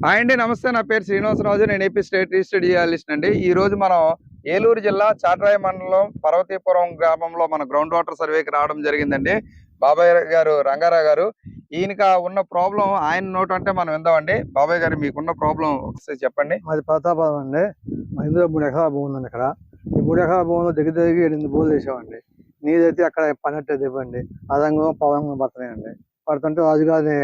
Hi అండి, నమస్తే. నా పేరు శ్రీనివాసరాజు. నేను ఏపీ స్టేట్ రిజిస్టర్డ్ జియాలజిస్ట్ అండి. ఈ రోజు మనం ఏలూరు జిల్లా చాట్రాయ మండలం పర్వతీపురం గ్రామంలో మన గ్రౌండ్ వాటర్ సర్వేకి రావడం జరిగిందండి. బాబాయ్ గారు, రంగారావు గారు, ఈయనక ఉన్న ప్రాబ్లం ఆయన నోట్ అంటే మనం విందామండి. బాబాయ్ గారు, మీకున్న ప్రాబ్లం ఒకసారి చెప్పండి. మాది ప్రతాపం అండి. మా ఇందులో 3 ఎకరాల భూమి ఉందండి. ఇక్కడ ఈ 3 ఎకరాల భూమిలో దగ్గర 8 బోర్లు వేసామండి. నీరైతే అక్కడ పన్నట్టు ఇవ్వండి. అదంగం పవంగం పడుతున్నాయండి. పడుతుంటే రాజుగారిని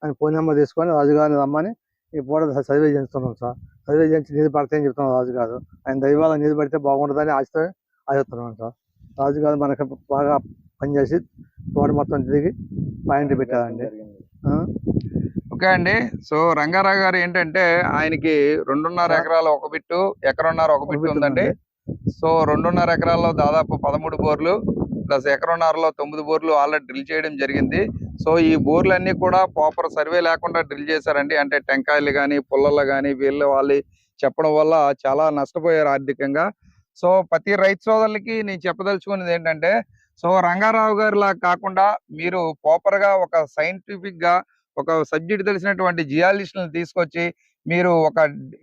ఆయన ఫోన్ నెంబర్ తీసుకొని రాజుగారిని రమ్మని ఈ పూట సర్వే చేస్తున్నాం సార్. సర్వే చేసి నీరు పడతాయని చెప్తున్నాం రాజుగారు. ఆయన దైవాల నీరు పడితే బాగుంటుందని ఆశిస్తున్నాం సార్. రాజుగారు మనకు బాగా పనిచేసి తోట మొత్తం తిరిగి పాయింట్ పెట్టారండి. ఓకే అండి. సో రంగారావు గారు ఏంటంటే ఆయనకి 2.5 ఎకరాలు ఒక బిట్టు, ఎకరన్నర ఒక బిట్టు ఉందండి. సో 2.5 ఎకరాల్లో దాదాపు 13 బోర్లు ప్లస్ ఎకరన్నరలో 9 బోర్లు ఆల్రెడీ డ్రిల్ చేయడం జరిగింది. సో ఈ బోర్లన్నీ కూడా ప్రాపర్ సర్వే లేకుండా డ్రిల్ చేశారండి. అంటే టెంకాయలు కానీ పుల్లలు కానీ వాళ్ళు చెప్పడం వల్ల చాలా నష్టపోయారు ఆర్థికంగా. సో ప్రతి రైతు సోదరులకి నేను చెప్పదలుచుకున్నది ఏంటంటే, సో రంగారావు గారి లాగా కాకుండా మీరు ప్రాపర్ గా ఒక సైంటిఫిక్ గా ఒక సబ్జెక్ట్ తెలిసినటువంటి జియాలజిస్టులను తీసుకొచ్చి మీరు ఒక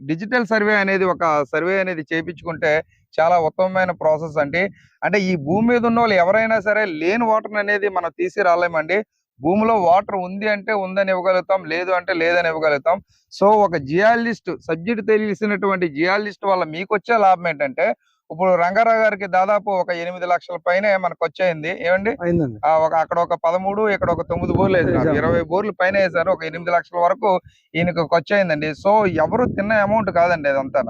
డిజిటల్ సర్వే అనేది చేయించుకుంటే చాలా ఉత్తమమైన ప్రాసెస్ అండి. అంటే ఈ భూమి మీద ఉన్న వాళ్ళు ఎవరైనా సరే లేని వాటర్ అనేది మనం తీసి రాలేమండి. భూమిలో వాటర్ ఉంది అంటే ఉందని ఇవ్వగలుగుతాం, లేదు అంటే లేదని ఇవ్వగలుగుతాం. సో ఒక జియాలజిస్ట్, సబ్జెక్ట్ తెలిసినటువంటి జియాలజిస్ట్ వల్ల మీకు వచ్చే లాభం ఏంటంటే, ఇప్పుడు రంగారావు గారికి దాదాపు ఒక 8 లక్షల పైన మనకు వచ్చేయింది ఏమండి. అక్కడ ఒక 13, ఇక్కడ ఒక 9 బోర్లు వేసారు, 20 బోర్లు పైన వేసారు. ఒక 8 లక్షల వరకు ఈయనకు వచ్చేయిందండి. సో ఎవరు తిన్న అమౌంట్ కాదండి అదంతా.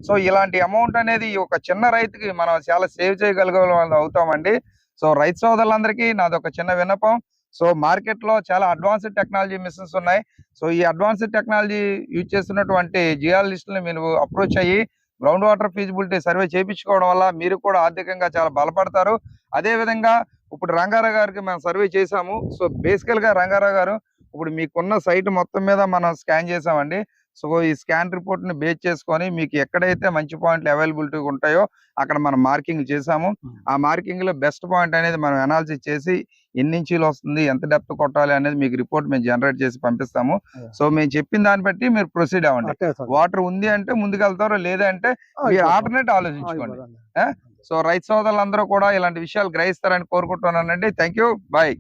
సో ఇలాంటి అమౌంట్ అనేది ఒక చిన్న రైతుకి మనం చాలా సేవ్ చేయగలిగే అవుతామండి. సో రైతు సోదరులందరికీ నాది ఒక చిన్న విన్నపం. సో మార్కెట్ లో చాలా అడ్వాన్స్డ్ టెక్నాలజీ మిషన్స్ ఉన్నాయి. సో ఈ అడ్వాన్స్డ్ టెక్నాలజీ యూజ్ చేస్తున్నటువంటి జియాలజిస్టులను మీరు అప్రోచ్ అయ్యి గ్రౌండ్ వాటర్ ఫీజిబిలిటీ సర్వే చేయించుకోవడం వల్ల మీరు కూడా ఆర్థికంగా చాలా బలపడతారు. అదే విధంగా ఇప్పుడు రంగారావు గారికి మనం సర్వే చేసాము. సో బేసికల్ గా రంగారావు గారు, ఇప్పుడు మీకున్న సైట్ మొత్తం మీద మనం స్కాన్ చేసామండి. సో ఈ స్కాన్ రిపోర్ట్ ని బేస్ చేసుకొని మీకు ఎక్కడైతే మంచి పాయింట్లు అవైలబిలిటీ ఉంటాయో అక్కడ మనం మార్కింగ్ చేసాము. ఆ మార్కింగ్ లో బెస్ట్ పాయింట్ అనేది మనం అనాలిసిస్ చేసి ఎన్ని ఇంచీలు వస్తుంది, ఎంత డెప్త్ కొట్టాలి అనేది మీకు రిపోర్ట్ మేము జనరేట్ చేసి పంపిస్తాము. సో మేము చెప్పిన దాన్ని బట్టి మీరు ప్రొసీడ్ అవ్వండి. వాటర్ ఉంది అంటే ముందుకెళ్తారు, లేదంటే మీరు ఆల్టర్నేట్ ఆలోచించుకోండి. సో రైతు సోదరులందరూ కూడా ఇలాంటి విషయాలు గ్రహిస్తారని కోరుకుంటున్నానండి. Thank you, bye.